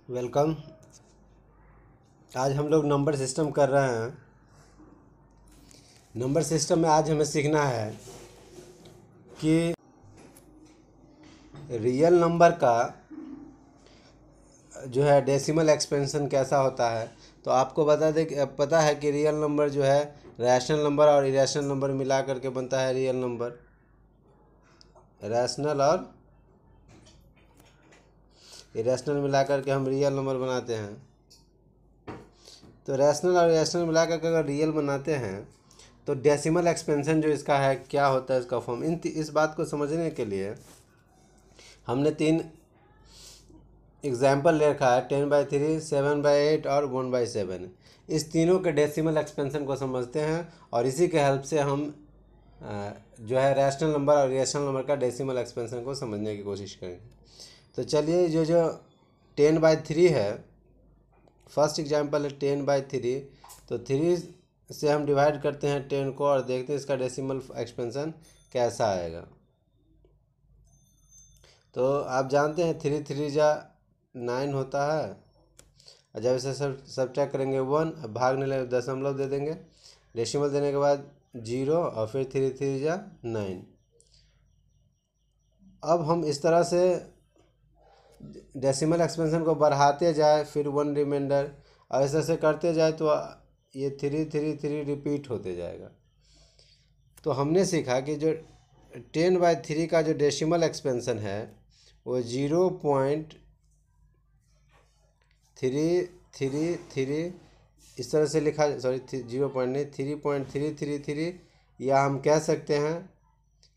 Welcome. आज हम लोग नंबर सिस्टम कर रहे हैं। नंबर सिस्टम में आज हमें सीखना है कि रियल नंबर का जो है डेसिमल एक्सपेंशन कैसा होता है। तो आपको पता है कि रियल नंबर जो है रैशनल नंबर और इरेशनल नंबर मिला करके बनता है रियल नंबर। रैशनल और इरेशनल मिला करके हम रियल नंबर बनाते हैं। तो रैशनल और इरेशनल मिला करके अगर रियल बनाते हैं तो डेसिमल एक्सपेंशन जो इसका है क्या होता है, इसका फॉर्म। इस बात को समझने के लिए हमने 3 एग्जाम्पल ले रखा है, 10/3, 7/8 और 1/7। इस तीनों के डेसिमल एक्सपेंशन को समझते हैं और इसी के हेल्प से हम जो है रैशनल नंबर और इरेशनल नंबर का डेसिमल एक्सपेंशन को समझने की कोशिश करेंगे। तो चलिए, जो 10/3 है, फर्स्ट एग्जाम्पल है 10/3। तो 3 से हम डिवाइड करते हैं 10 को और देखते हैं इसका डेसिमल एक्सपेंशन कैसा आएगा। तो आप जानते हैं 3 3 जा 9 होता है, और जब इसे सब्ट्रैक्ट करेंगे 1, भागने लगे दशमलव दे देंगे, डेसिमल देने के बाद 0 और फिर 3 3 जा 9। अब हम इस तरह से डेसिमल एक्सपेंशन को बढ़ाते जाए, फिर 1 रिमाइंडर, और ऐसे ऐसे करते जाए तो ये 3 3 3 रिपीट होते जाएगा। तो हमने सीखा कि जो 10/3 का जो डेसिमल एक्सपेंशन है वो 0.333 इस तरह से लिखा, सॉरी 0 नहीं, 3.333, या हम कह सकते हैं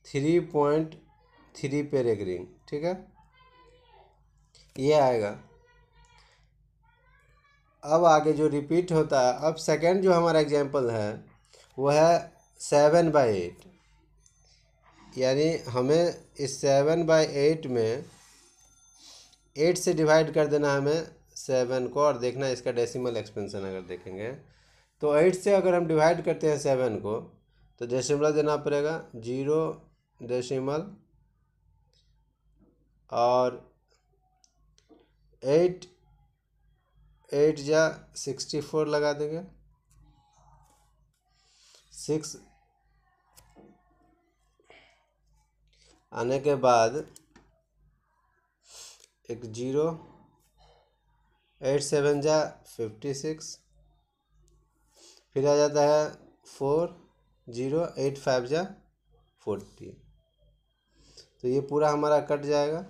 3.3 पे रेगरिंग। ठीक है, ये आएगा। अब आगे जो रिपीट होता है, अब सेकंड जो हमारा एग्जाम्पल है वो है 7/8। यानी हमें इस 7/8 में 8 से डिवाइड कर देना है हमें 7 को, और देखना इसका डेसिमल एक्सपेंशन। अगर देखेंगे तो 8 से अगर हम डिवाइड करते हैं 7 को तो डेसिमल देना पड़ेगा 0 डेसिमल, और 8 8 जा 64 लगा देंगे। 6 आने के बाद एक 0, 8 7 जा 56, फिर आ जाता है 4 0, 8 5 जा 40। तो ये पूरा हमारा कट जाएगा।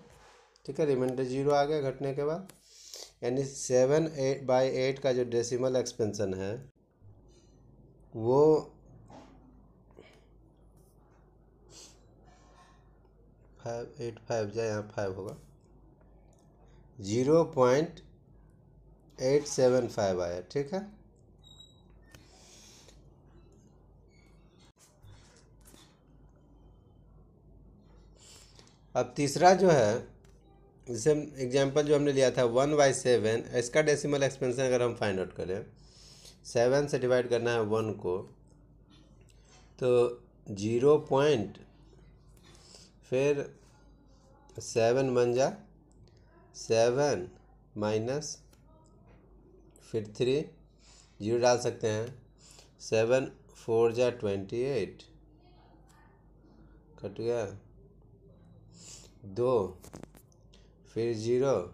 ठीक है, रिमाइंडर 0 आ गया घटने के बाद। यानी 7/8 का जो डेसिमल एक्सपेंशन है वो 5 8 5 जा, यहाँ 5 होगा, 0.875 आया। ठीक है, अब तीसरा जो है, जैसे एग्जांपल जो हमने लिया था 1/7, इसका डेसिमल एक्सपेंशन अगर हम फाइंड आउट करें, 7 से डिवाइड करना है 1 को, तो 0 पॉइंट, फिर 7 बन जा 7 माइनस, फिर 3 0 डाल सकते हैं, 7 4 जा 28 कट गया, 2, फिर 0,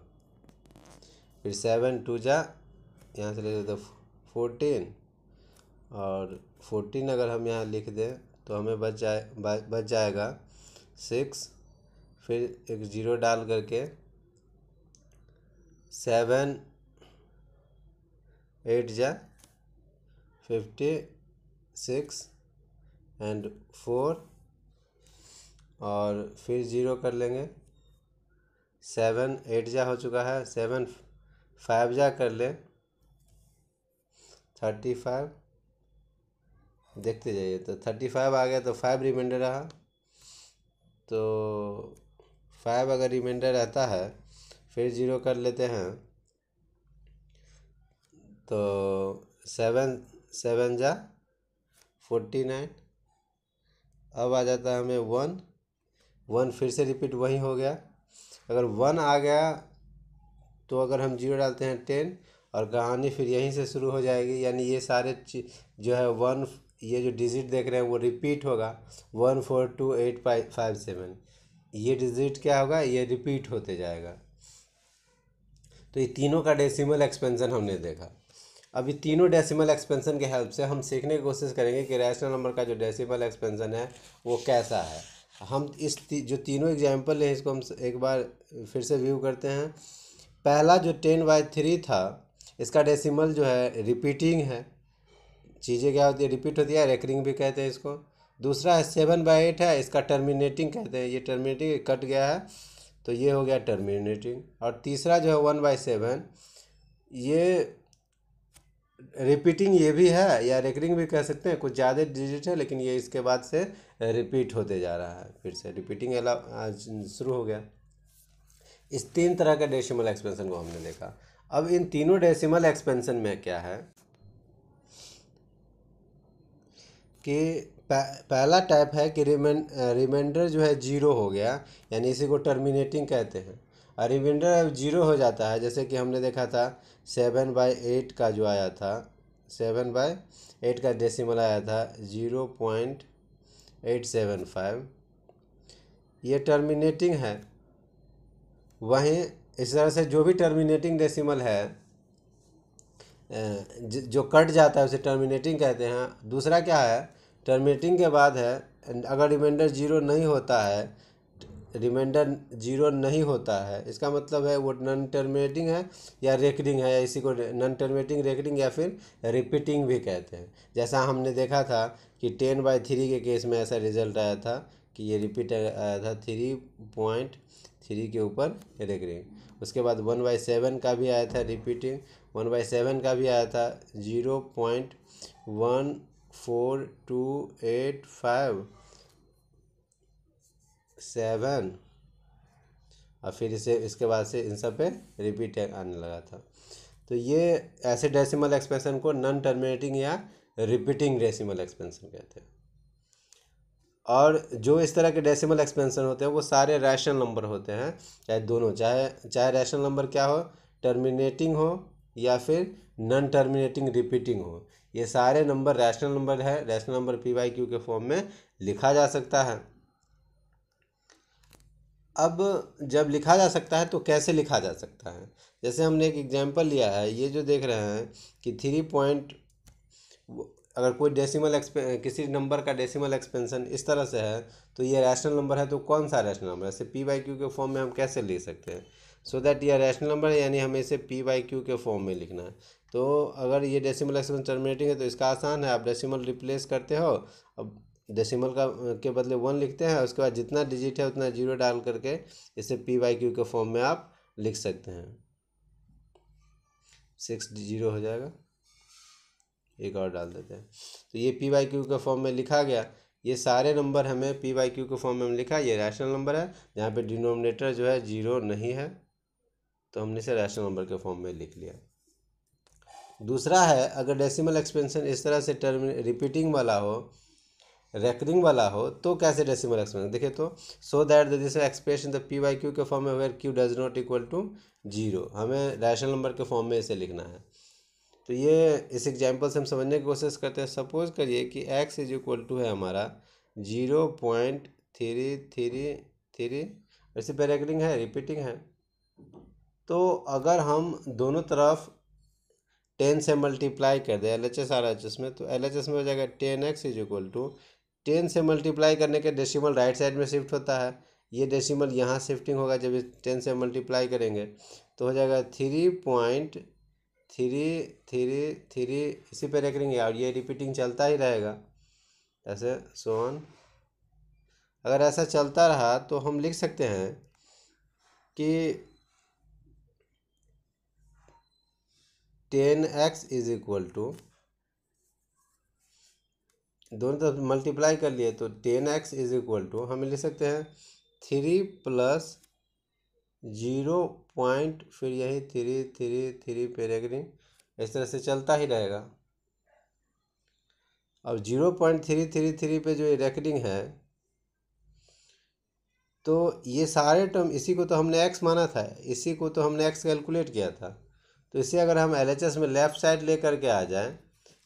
फिर 7 2 जा, यहाँ से ले लेते 14, और 14 अगर हम यहाँ लिख दें तो हमें बच जाएगा 6, फिर एक 0 डाल करके 7 8 जा 56 एंड 4, और फिर 0 कर लेंगे, 7 8 जा हो चुका है, 7 5 जा कर ले 35, देखते जाइए। तो 35 आ गया, तो 5 रिमाइंडर रहा। तो 5 अगर रिमाइंडर रहता है, फिर 0 कर लेते हैं, तो 7 7 जा 49। अब आ जाता है हमें 1 फिर से रिपीट वही हो गया। अगर 1 आ गया तो अगर हम 0 डालते हैं 10, और कहानी फिर यहीं से शुरू हो जाएगी, यानी ये सारे जो है 1, ये जो डिजिट देख रहे हैं वो रिपीट होगा, 1428557, ये डिजिट क्या होगा, ये रिपीट होते जाएगा। तो ये तीनों का डेसिमल एक्सपेंशन हमने देखा। अब ये तीनों डेसिमल एक्सपेंशन के हेल्प से हम सीखने की कोशिश करेंगे कि रैशनल नंबर का जो डेसिमल एक्सपेंशन है वो कैसा है। हम जो तीनों एग्जाम्पल हैं इसको हम एक बार फिर से व्यू करते हैं। पहला जो 10/3 था, इसका डेसिमल जो है रिपीटिंग है। चीज़ें क्या होती है, रिपीट होती है, रेकरिंग भी कहते हैं इसको। दूसरा है 7/8 है, इसका टर्मिनेटिंग कहते हैं, ये टर्मिनेटिंग कट गया है तो ये हो गया टर्मिनेटिंग। और तीसरा जो है 1/7, ये रिपीटिंग ये भी है या रेकरिंग भी कह सकते हैं, कुछ ज़्यादा डिजिट है लेकिन ये इसके बाद से रिपीट होते जा रहा है, फिर से रिपीटिंग शुरू हो गया। इस तीन तरह के डेसिमल एक्सपेंशन को हमने देखा। अब इन तीनों डेसिमल एक्सपेंशन में क्या है कि पहला टाइप है कि रिमाइंडर जो है 0 हो गया, यानी इसी को टर्मिनेटिंग कहते हैं। और रिमाइंडर अब 0 हो जाता है, जैसे कि हमने देखा था 7/8 का जो आया था, 7/8 का डेसिमल आया था 0.875, ये टर्मिनेटिंग है। वहीं इस तरह से जो भी टर्मिनेटिंग डेसिमल है जो कट जाता है उसे टर्मिनेटिंग कहते हैं। दूसरा क्या है, टर्मिनेटिंग के बाद है, अगर रिमाइंडर 0 नहीं होता है, रिमाइंडर 0 नहीं होता है, इसका मतलब है वो नॉन टर्मिनेटिंग है या रेकरिंग है, या इसी को नॉन टर्मिनेटिंग, रेकरिंग या फिर रिपीटिंग भी कहते हैं। जैसा हमने देखा था कि 10/3 के केस में ऐसा रिजल्ट आया था कि ये रिपीट आया था 3.3 के ऊपर रेकरिंग। उसके बाद 1/7 का भी आया था रिपीटिंग, 1/7 का भी आया था 0.14285 और फिर इसे इसके बाद से इन सब पे रिपीट आने लगा था। तो ये ऐसे डेसिमल एक्सपेंशन को नॉन टर्मिनेटिंग या रिपीटिंग डेसिमल एक्सपेंशन कहते हैं। और जो इस तरह के डेसिमल एक्सपेंशन होते हैं वो सारे रैशनल नंबर होते हैं, चाहे दोनों, चाहे रैशनल नंबर क्या हो, टर्मिनेटिंग हो या फिर नॉन टर्मिनेटिंग रिपीटिंग हो, ये सारे नंबर रैशनल नंबर है। रैशनल नंबर PQ के फॉर्म में लिखा जा सकता है। अब जब लिखा जा सकता है तो कैसे लिखा जा सकता है, जैसे हमने एक एग्जांपल लिया है, ये जो देख रहे हैं कि 3 पॉइंट, अगर कोई किसी नंबर का डेसिमल एक्सपेंशन इस तरह से है तो ये रैशनल नंबर है, तो कौन सा रैशनल नंबर है, इसे PQ के फॉर्म में हम कैसे लिख सकते हैं, सो दैट ये रैशनल नंबर है, यानी हमें इसे PQ के फॉर्म में लिखना है। तो अगर ये डेसिमल एक्सपेंशन टर्मिनेटिंग है तो इसका आसान है, आप डेसिमल रिप्लेस करते हो, अब डेसिमल के बदले 1 लिखते हैं, उसके बाद जितना डिजिट है उतना 0 डाल करके इसे PQ के फॉर्म में आप लिख सकते हैं। 6 0 हो जाएगा, एक और डाल देते हैं, तो ये PQ के फॉर्म में लिखा गया। ये सारे नंबर हमें PQ के फॉर्म में हम लिखा, ये रैशनल नंबर है, जहाँ पे डिनोमिनेटर जो है 0 नहीं है तो हमने इसे रैशनल नंबर के फॉर्म में लिख लिया। दूसरा है, अगर डेसिमल एक्सपेंशन इस तरह से रिपीटिंग वाला हो, रेकरिंग वाला हो, तो कैसे डेसिमल एक्सपेंशन देखिए, तो so that this expression the PQ के फॉर्म में where Q does not equal to 0, हमें रैशनल नंबर के फॉर्म में इसे लिखना है। तो ये इस एग्जाम्पल से हम समझने की कोशिश करते हैं। सपोज करिए कि x इज इक्वल टू है हमारा 0.333, वैसे पे रेकरिंग है, रिपीटिंग है, तो अगर हम दोनों तरफ 10 से मल्टीप्लाई कर दें LHS RHS में, तो LHS में हो जाएगा 10x इज इक्वल टू 10 से मल्टीप्लाई करने के डेसिमल राइट साइड में शिफ्ट होता है, ये डेसिमल यहाँ शिफ्टिंग होगा जब 10 से मल्टीप्लाई करेंगे, तो हो जाएगा 3.333, इसी पे रखेंगे और ये रिपीटिंग चलता ही रहेगा ऐसे सो ऑन। अगर ऐसा चलता रहा तो हम लिख सकते हैं कि 10x इज इक्वल टू, दोनों तरफ मल्टीप्लाई कर लिए तो 10x इज इक्वल टू हम लिख सकते हैं 3 प्लस 0. फिर यही 3 पे रेगरिंग, इस तरह से चलता ही रहेगा। अब 0.333 पे जो रेकरिंग है तो ये सारे टर्म, इसी को तो हमने x माना था, इसी को तो हमने x कैलकुलेट किया था। तो इसे अगर हम LHS में लेफ़्ट साइड ले करके आ जाएँ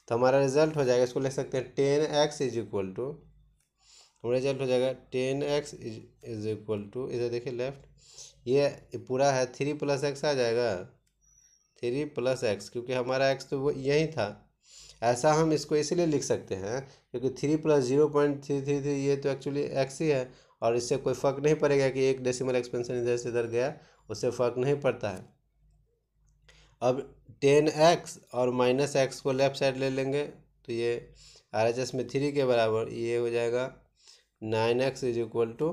तो हमारा रिजल्ट हो जाएगा, इसको लिख सकते हैं 10x इज इक्वल टू, हमारा रिजल्ट हो जाएगा 10x इज इक्वल टू, इधर देखिए लेफ्ट, ये पूरा है 3 + x आ जाएगा, 3 + x, क्योंकि हमारा x तो वो यही था। ऐसा हम इसको इसलिए लिख सकते हैं क्योंकि 3 + 0.333 ये तो एक्चुअली x ही है, और इससे कोई फ़र्क नहीं पड़ेगा कि एक डेसिमल एक्सपेंशन इधर से इधर गया, उससे फ़र्क नहीं पड़ता है। अब 10x और -x को लेफ़्ट साइड ले लेंगे तो ये RHS में 3 के बराबर, ये हो जाएगा 9x इज इक्वल टू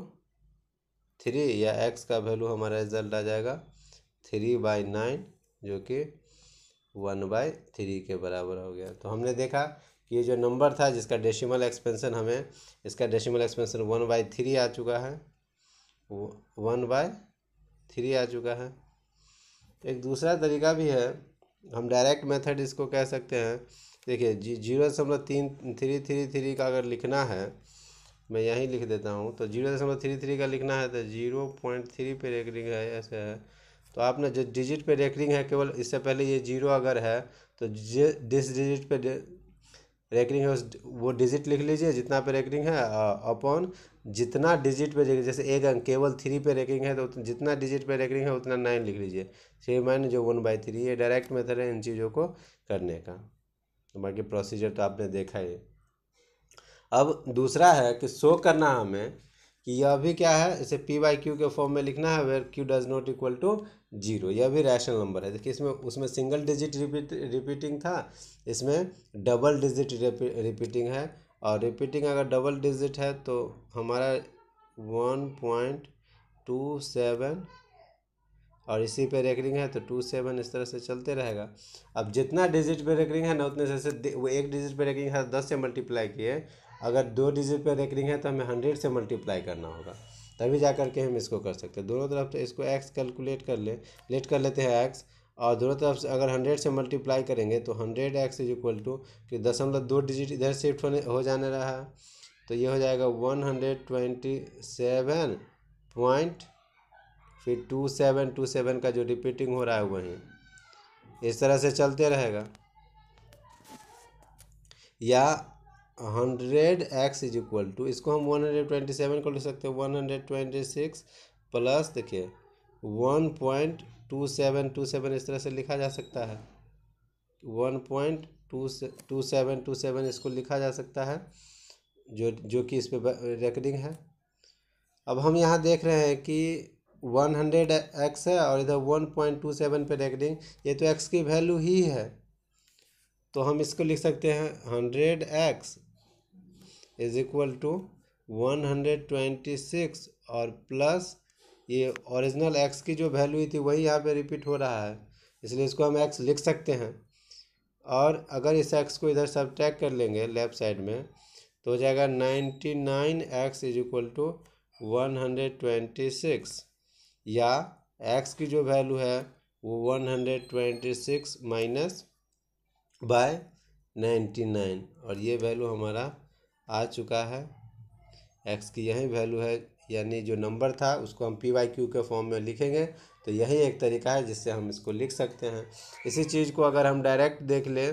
3, या x का वैल्यू हमारा रिजल्ट आ जाएगा 3/9, जो कि 1/3 के बराबर हो गया। तो हमने देखा कि ये जो नंबर था जिसका डेसिमल एक्सपेंशन हमें, इसका डेसिमल एक्सपेंशन 1/3 आ चुका है, 1/3 आ चुका है। एक दूसरा तरीका भी है, हम डायरेक्ट मेथड इसको कह सकते हैं। देखिए 0.333 का अगर लिखना है, मैं यहीं लिख देता हूँ, तो 0.33 का लिखना है तो 0.3 पे रेकरिंग है, ऐसे है। तो आपने जो डिजिट पे रेकरिंग है, केवल इससे पहले ये 0 अगर है तो जिस डिजिट पे रेकरिंग है उस वो डिजिट लिख लीजिए जितना पे रेकरिंग है, अपॉन जितना डिजिट पे, जैसे एक अंक केवल 3 पे रेकरिंग है तो जितना डिजिट पे रेकरिंग है उतना 9 लिख लीजिए, 3 जो 1/3। ये डायरेक्ट मेथड है इन चीज़ों को करने का। बाकी प्रोसीजर तो आपने देखा ही। अब दूसरा है कि शो करना हमें कि यह भी क्या है, इसे p/q के फॉर्म में लिखना है, where q does not equal to 0। यह भी रैशनल नंबर है। देखिए इसमें, उसमें सिंगल डिजिट रिपीटिंग था, इसमें डबल डिजिट रिपीटिंग है, और रिपीटिंग अगर डबल डिजिट है तो हमारा 1.27, और इसी पे रेकरिंग है तो 27, इस तरह से चलते रहेगा। अब जितना डिजिट पे रेकरिंग है ना उतने से वो एक डिजिट पे रेकरिंग है 10 से मल्टीप्लाई किए, अगर 2 डिजिट पे रेकरिंग है तो हमें 100 से मल्टीप्लाई करना होगा, तभी जा करके हम इसको कर सकते हैं। दोनों तरफ तो इसको x कैलकुलेट कर लेते हैं x, और दोनों तरफ से अगर 100 से मल्टीप्लाई करेंगे तो 100x इज इक्वल टू, कि 0.2 डिजिट इधर शिफ्ट हो जाने रहा है, तो ये हो जाएगा 127 पॉइंट, फिर 2727 का जो रिपीटिंग हो रहा है वहीं, इस तरह से चलते रहेगा। या 100x इज इक्वल टू, इसको हम 127 को लिख सकते हैं 126 प्लस, देखिए 1.2727, इस तरह से लिखा जा सकता है, 1.2727 इसको लिखा जा सकता है, जो कि इस पे रेकरिंग है। अब हम यहाँ देख रहे हैं कि 100x है और इधर 1.27 पे रेकरिंग, ये तो x की वैल्यू ही है, तो हम इसको लिख सकते हैं 100x इज इक्वल टू 126, और प्लस ये ओरिजिनल x की जो वैल्यू थी वही यहाँ पे रिपीट हो रहा है, इसलिए इसको हम x लिख सकते हैं। और अगर इस x को इधर सब्ट्रैक्ट कर लेंगे लेफ्ट साइड में तो हो जाएगा 99x इज इक्वल टू 126, या x की जो वैल्यू है वो 126 माइनस बाय 99, और ये वैल्यू हमारा आ चुका है, x की यही वैल्यू है, यानी जो नंबर था उसको हम p/q के फॉर्म में लिखेंगे, तो यही एक तरीका है जिससे हम इसको लिख सकते हैं। इसी चीज़ को अगर हम डायरेक्ट देख ले,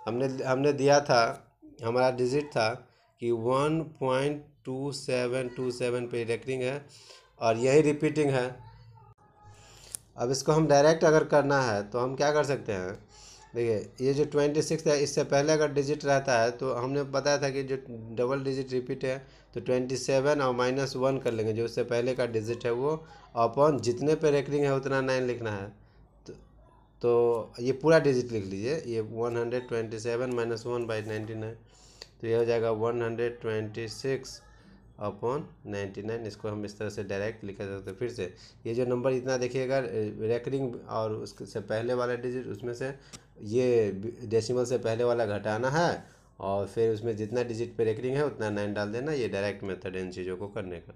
हमने दिया था, हमारा डिजिट था कि 1.2727 पे रेकरिंग है और यही रिपीटिंग है। अब इसको हम डायरेक्ट अगर करना है तो हम क्या कर सकते हैं, देखिए ये जो 26 है इससे पहले अगर डिजिट रहता है तो हमने बताया था कि जो डबल डिजिट रिपीट है तो 27 और -1 कर लेंगे, जो उससे पहले का डिजिट है वो, अपॉन जितने पे रेकरिंग है उतना 9 लिखना है, तो ये पूरा डिजिट लिख लीजिए, ये 127 - 1/99, तो ये हो जाएगा 126 अपॉन 99। इसको हम इस तरह से डायरेक्ट लिखा जा सकते हैं। फिर से ये जो नंबर इतना देखिएगा रेकरिंग और उससे पहले वाला डिजिट, उसमें से ये डेसिमल से पहले वाला घटाना है, और फिर उसमें जितना डिजिट पे रेकरिंग है उतना 9 डाल देना। ये डायरेक्ट मेथड है इन चीज़ों को करने का।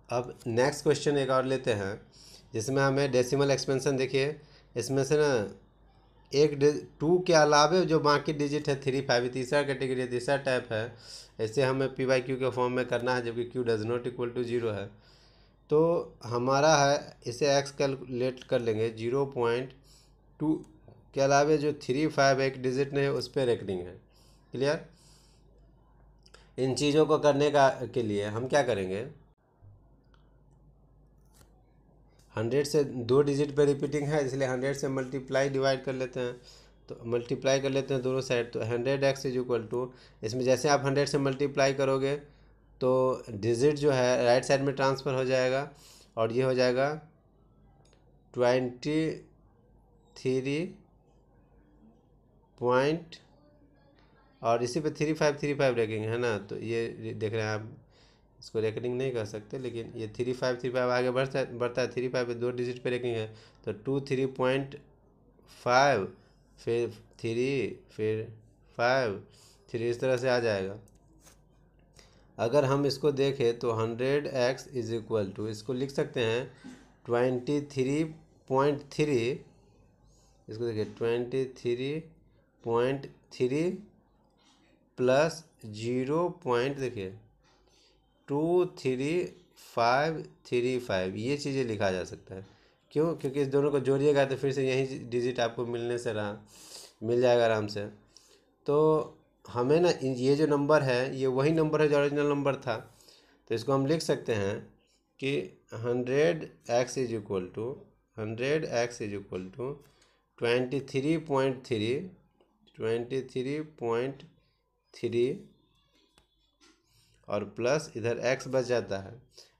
अब नेक्स्ट क्वेश्चन एक और लेते हैं जिसमें हमें डेसिमल एक्सपेंशन, देखिए इसमें से ना एक 2 के अलावे जो बाकी डिजिट है 3 5, तीसरा कैटेगरी तीसरा टाइप है, ऐसे हमें पी बाई क्यू के फॉर्म में करना है, जबकि Q does not equal to 0 है। तो हमारा है इसे एक्स कैलकुलेट कर लेंगे, 0.2 के अलावे जो 3 5 एक डिजिट नहीं है उस पर रेकरिंग है। क्लियर। इन चीज़ों को करने के लिए हम क्या करेंगे, 100 से 2 डिजिट पे रिपीटिंग है, इसलिए 100 से मल्टीप्लाई डिवाइड कर लेते हैं, तो मल्टीप्लाई कर लेते हैं दोनों साइड, तो 100x इज इक्वल टू, इसमें जैसे आप 100 से मल्टीप्लाई करोगे तो डिजिट जो है राइट साइड में ट्रांसफ़र हो जाएगा, और ये हो जाएगा 23 पॉइंट, और इसी पे 3 5 3 5 रखेंगे, है ना। तो ये देख रहे हैं आप, इसको रेकरिंग नहीं कर सकते, लेकिन ये 3 5 3 5 आगे बढ़ता है 3 5 पे 2 डिजिट पे रेकरिंग है, तो 23.5 फिर 3 फिर 5 3, इस तरह से आ जाएगा। अगर हम इसको देखें तो 100x इज इक्वल टू, इसको लिख सकते हैं 23.3, इसको देखिए 23.3 प्लस 0. देखिए 23535, ये चीज़ें लिखा जा सकता है। क्यों? क्योंकि इस दोनों को जोड़िएगा तो फिर से यही डिजिट आपको मिल जाएगा आराम से। तो हमें ना ये जो नंबर है ये वही नंबर है जो ओरिजिनल नंबर था, तो इसको हम लिख सकते हैं कि 100x इज इक्वल टू 23.3 और प्लस इधर x बच जाता है,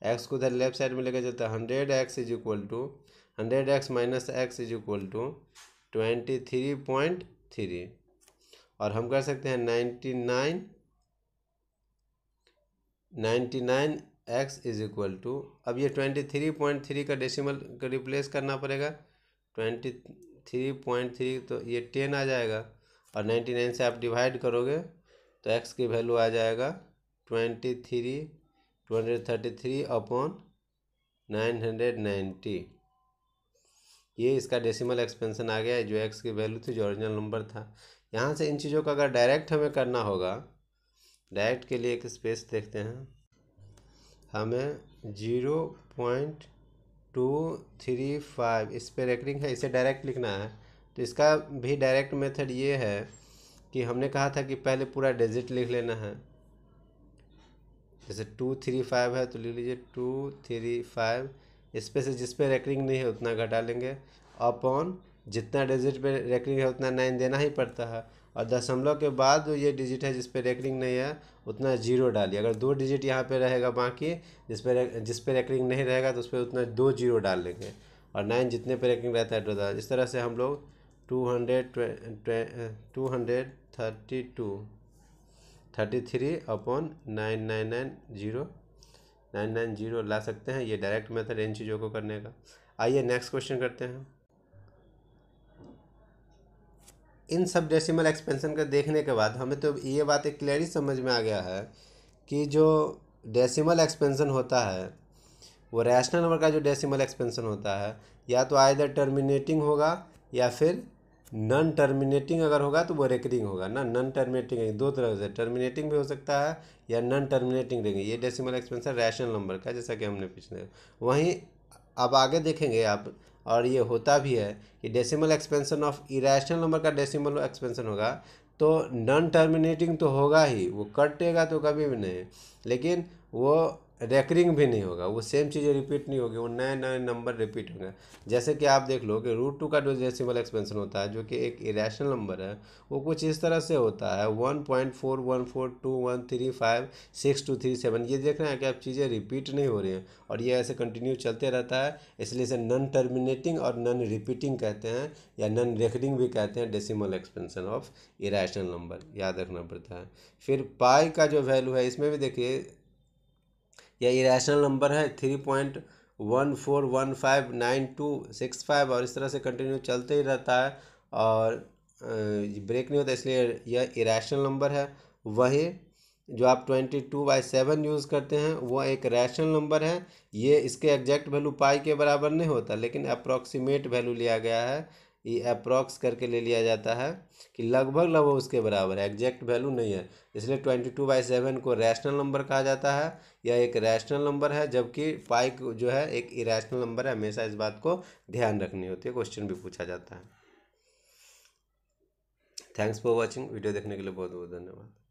x को इधर लेफ्ट साइड में लेकर जाता है, 100x is equal to 100x minus x is equal to 23.3, और हम कर सकते हैं 99x इज इक्वल टू, अब ये 23.3 का डेसिमल का रिप्लेस करना पड़ेगा, 23.3 तो ये 10 आ जाएगा, और 99 से आप डिवाइड करोगे तो x की वैल्यू आ जाएगा 233 अपॉन 990। ये इसका डेसिमल एक्सपेंशन आ गया है, जो x की वैल्यू थी, जो ओरिजिनल नंबर था। यहाँ से इन चीज़ों का अगर डायरेक्ट हमें करना होगा, डायरेक्ट के लिए एक स्पेस देखते हैं, हमें 0.235 इस पर रेकरिंग है, इसे डायरेक्ट लिखना है। तो इसका भी डायरेक्ट मेथड ये है कि हमने कहा था कि पहले पूरा डिजिट लिख लेना है, जैसे 235 है तो लिख लीजिए 235, इस पे से जिस पे रेकरिंग नहीं है उतना घटा लेंगे, अपॉन जितना डिजिट पे रेकरिंग है उतना 9 देना ही पड़ता है, और दशमलव के बाद जो ये डिजिट है जिस पे रेकरिंग नहीं है उतना 0 डालिए। अगर 2 डिजिट यहाँ पे रहेगा, बाकी जिस पे रेकरिंग नहीं रहेगा तो उस पर उतना 2 0 डाल लेंगे, और 9 जितने पे रेकरिंग रहता है तो डाल। इस तरह से हम लोग 233 अपॉन 990 ला सकते हैं। ये डायरेक्ट मेथड इन चीज़ों को करने का। आइए नेक्स्ट क्वेश्चन करते हैं। इन सब डेसिमल एक्सपेंशन का देखने के बाद हमें तो ये बात एक क्लियरली समझ में आ गया है कि जो डेसिमल एक्सपेंशन होता है वो रैशनल नंबर का जो डेसिमल एक्सपेंशन होता है, या तो आइदर टर्मिनेटिंग होगा या फिर नॉन टर्मिनेटिंग। अगर होगा तो वो रेकरिंग होगा ना, नॉन टर्मिनेटिंग दो तरह से, टर्मिनेटिंग भी हो सकता है या नॉन टर्मिनेटिंग रहेंगे। ये डेसिमल एक्सपेंशन रैशनल नंबर का, जैसा कि हमने पिछले वहीं अब आगे देखेंगे आप, और ये होता भी है कि decimal expansion of irrational number का डेसिमल एक्सपेंशन होगा तो नॉन टर्मिनेटिंग तो होगा ही, वो कटेगा तो कभी भी नहीं, लेकिन वो रेकरिंग भी नहीं होगा, वो सेम चीज़ें रिपीट नहीं होगी, वो नए नए नंबर रिपीट होंगे। जैसे कि आप देख लो कि √2 का जो डेसिमल एक्सपेंशन होता है, जो कि एक इरेशनल नंबर है, वो कुछ इस तरह से होता है 1.4142135623 ये देख रहे हैं कि आप चीज़ें रिपीट नहीं हो रही हैं, और ये ऐसे कंटिन्यू चलते रहता है, इसलिए इसे नॉन टर्मिनेटिंग और नॉन रिपीटिंग कहते हैं, या नॉन रेकरिंग भी कहते हैं, decimal expansion of irrational number, याद रखना पड़ता है। फिर पाई का जो वैल्यू है, इसमें भी देखिए यह इरेशनल नंबर है 3.14159265, और इस तरह से कंटिन्यू चलते ही रहता है और ब्रेक नहीं होता, इसलिए यह इरेशनल नंबर है। वही जो आप 22/7 यूज़ करते हैं वो एक रैशनल नंबर है। ये इसके एग्जैक्ट वैल्यू पाई के बराबर नहीं होता, लेकिन अप्रॉक्सीमेट वैल्यू लिया गया है ये अप्रॉक्स करके ले लिया जाता है कि लगभग लगभग उसके बराबर है, एग्जैक्ट वैल्यू नहीं है। इसलिए 22/7 को रैशनल नंबर कहा जाता है, यह एक रैशनल नंबर है, जबकि पाई जो है एक इरेशनल नंबर है। हमेशा इस बात को ध्यान रखनी होती है, क्वेश्चन भी पूछा जाता है। Thanks for watching. वीडियो देखने के लिए बहुत बहुत धन्यवाद।